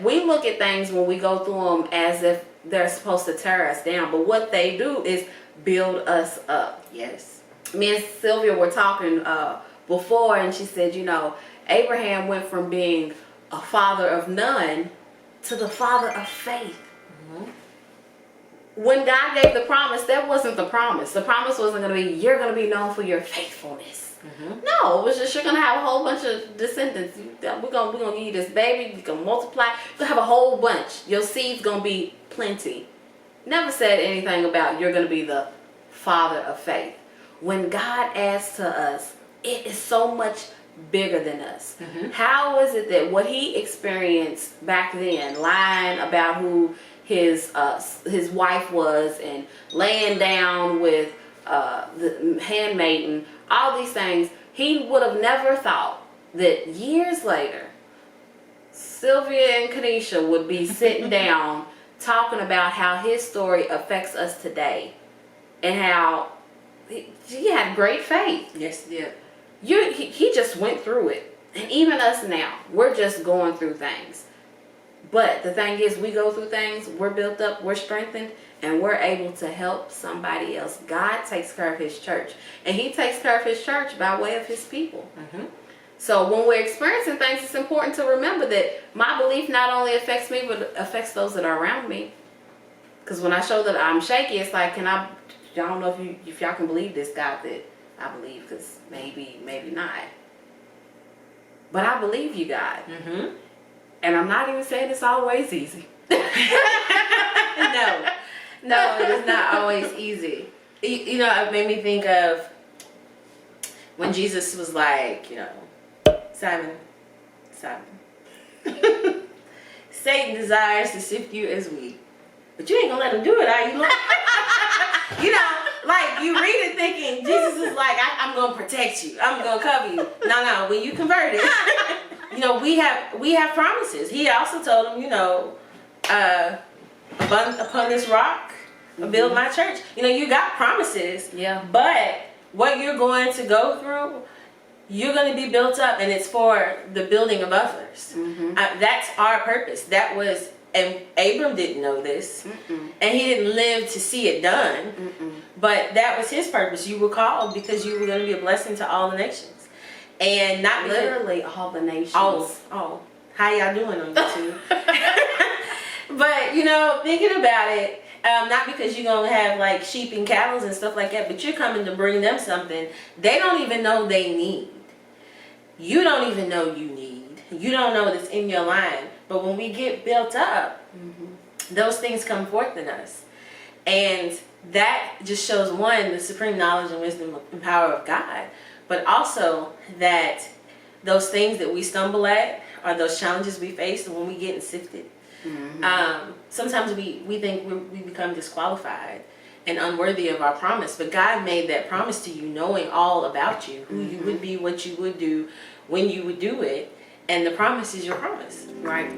We look at things when we go through them as if they're supposed to tear us down, but what they do is build us up. Yes. Me and Sylvia were talking before, and she said, Abraham went from being a father of none to the father of faith. When God gave the promise, that wasn't the promise. The promise wasn't going to be, you're going to be known for your faithfulness. No, it was just, you're going to have a whole bunch of descendants. We're going to give you this baby. You're going to multiply. You're going to have a whole bunch. Your seed's going to be plenty. Never said anything about you're going to be the father of faith. When God adds to us, it is so much bigger than us. How is it that what he experienced back then, lying about who his wife was and laying down with the handmaiden, all these things, he would have never thought that years later Sylvia and Kanisha would be sitting down talking about how his story affects us today and how he had great faith. Yes, yeah. He just went through it. And even us now, we're just going through things. But the thing is, we go through things, we're built up, we're strengthened, and we're able to help somebody else. God takes care of his church. And he takes care of his church by way of his people. So when we're experiencing things, it's important to remember that my belief not only affects me, but affects those that are around me. Because when I show that I'm shaky, it's like, I don't know if y'all can believe this, God, that I believe, because maybe not. But I believe you, God. And I'm not even saying it's always easy. No, it is not always easy. It made me think of when Jesus was like, Simon, Satan desires to sift you as wheat, but you ain't gonna let him do it, are you? Like you read it thinking Jesus is like, I'm gonna protect you, I'm gonna cover you. No, when you converted, we have promises. He also told him, upon this rock, build my church. You got promises. Yeah. But what you're going to go through, you're going to be built up, and it's for the building of others. That's our purpose. That was, and Abram didn't know this, and he didn't live to see it done. But that was his purpose. You were called because you were going to be a blessing to all the nations, and not literally all the nations. Oh, how y'all doing on YouTube? But thinking about it, not because you're gonna have like sheep and cattle and stuff like that, but you're coming to bring them something they don't even know they need. You don't even know you need. You don't know that's in your line. But when we get built up, those things come forth in us, and that just shows, one, the supreme knowledge and wisdom and power of God, but also that those things that we stumble at are those challenges we face when we get sifted. Sometimes we think we become disqualified and unworthy of our promise, but God made that promise to you knowing all about you, who you would be, what you would do, when you would do it, and the promise is your promise. Right.